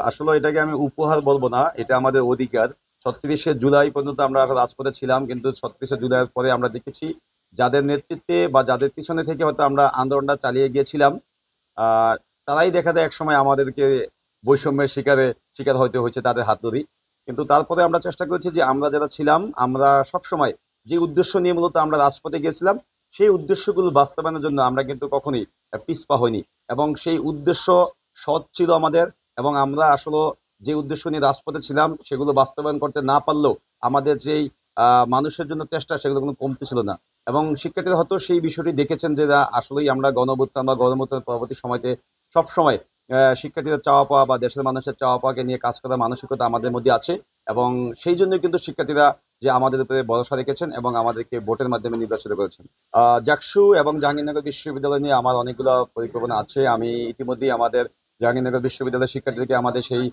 আসলে এটাকে আমি উপহার বলবো না, এটা আমাদের অধিকার। 36শে জুলাই পর্যন্ত আমরা রাজপথে ছিলাম, কিন্তু 36শে জুলাইয়ের পরে আমরা দেখেছি যাদের নেতৃত্বে বা যাদের পিছনে থেকে হয়তো আমরা আন্দোলনটা চালিয়ে গিয়েছিলাম, আহ তারাই দেখা যায় একসময় আমাদেরকে বৈষম্যের শিকার হইতে হয়েছে তাদের হাত ধরেই। কিন্তু তারপরে আমরা চেষ্টা করেছি যে আমরা যারা ছিলাম, আমরা সবসময় যে উদ্দেশ্য নিয়ে মূলত আমরা রাজপথে গিয়েছিলাম, সেই উদ্দেশ্যগুলো বাস্তবায়নের জন্য আমরা কিন্তু কখনোই পিছপা হইনি। এবং সেই উদ্দেশ্য সৎ ছিল আমাদের। এবং আমরা আসলে যে উদ্দেশ্য নিয়ে রাজপথে ছিলাম সেগুলো বাস্তবায়ন করতে না পারলেও আমাদের যেই মানুষের জন্য চেষ্টা, সেগুলো কোনো কমতি ছিল না। এবং শিক্ষার্থীরা হয়তো সেই বিষয়টি দেখেছেন যে আসলেই আমরা গণঅভ্যুত্থান বা গণঅভ্যুত্থান পরবর্তী সময়তে সবসময় শিক্ষার্থীদের চাওয়া পাওয়া বা দেশের মানুষের চাওয়া পাওয়াকে নিয়ে কাজ করার মানসিকতা আমাদের মধ্যে আছে। এবং সেই জন্য কিন্তু শিক্ষার্থীরা যে আমাদের উপরে ভরসা রেখেছেন এবং আমাদেরকে ভোটের মাধ্যমে নির্বাচিত করেছেন। জাকসু এবং জাহাঙ্গীরনগর বিশ্ববিদ্যালয় নিয়ে আমার অনেকগুলো পরিকল্পনা আছে। আমি ইতিমধ্যেই আমাদের জাহাঙ্গীরনগর বিশ্ববিদ্যালয়ের শিক্ষার্থীদেরকে আমাদের সেই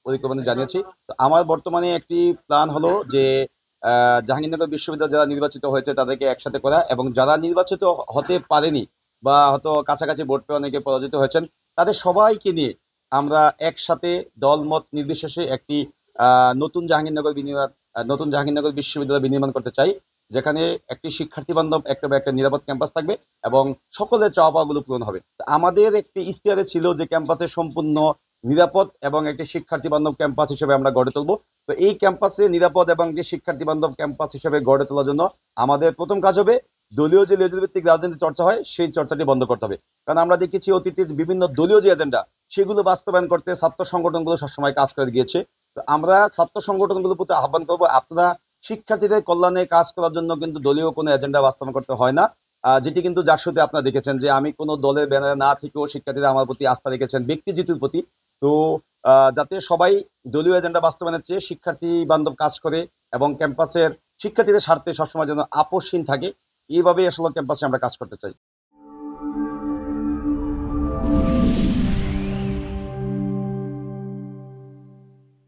পরিকল্পনা জানিয়েছি। তো আমার বর্তমানে একটি প্ল্যান হলো যে জাহাঙ্গীরনগর বিশ্ববিদ্যালয় যারা নির্বাচিত হয়েছে তাদেরকে একসাথে করা, এবং যারা নির্বাচিত হতে পারেনি বা হয়তো কাছাকাছি ভোট পেয়ে অনেকে পরাজিত হয়েছেন, তাদের সবাইকে নিয়ে আমরা একসাথে দলমত নির্বিশেষে একটি নতুন জাহাঙ্গীরনগর বিশ্ববিদ্যালয় বিনির্মাণ করতে চাই, যেখানে একটি শিক্ষার্থী বান্ধব একটা নিরাপদ ক্যাম্পাস থাকবে এবং সকলের চাওয়া পাওয়াগুলো পূরণ হবে। তা আমাদের একটি ইশতেহারে ছিল যে ক্যাম্পাসে সম্পূর্ণ নিরাপদ এবং একটি শিক্ষার্থী বান্ধব ক্যাম্পাস হিসেবে আমরা গড়ে তুলবো। তো এই ক্যাম্পাসে নিরাপদ এবং একটি শিক্ষার্থী বান্ধব ক্যাম্পাস হিসেবে গড়ে তোলার জন্য আমাদের প্রথম কাজ হবে দলীয় যে লেজুভিত্তিক রাজনীতি চর্চা হয় সেই চর্চাটি বন্ধ করতে হবে। কারণ আমরা দেখেছি অতীতে বিভিন্ন দলীয় যে এজেন্ডা, সেগুলো বাস্তবায়ন করতে ছাত্র সংগঠনগুলো সবসময় কাজ করে গিয়েছে। তো আমরা ছাত্র সংগঠনগুলোর প্রতি আহ্বান করবো, আপনারা শিক্ষার্থীদের কল্যাণে কাজ করার জন্য কিন্তু দলীয় কোনো এজেন্ডা বাস্তবায়ন করতে হয় না। যেটি কিন্তু জাকসুতে আপনারা দেখেছেন যে আমি কোনো দলের ব্যানারে না থেকেও শিক্ষার্থীরা আমার প্রতি আস্থা রেখেছেন ব্যক্তি জিতুর প্রতি। তো যাতে সবাই দলীয় এজেন্ডা বাস্তবায়নের চেয়ে শিক্ষার্থী বান্ধব কাজ করে এবং ক্যাম্পাসের শিক্ষার্থীদের স্বার্থে সবসময় যেন আপোষহীন থাকে, এইভাবেই আসলে ক্যাম্পাসে আমরা কাজ করতে চাই।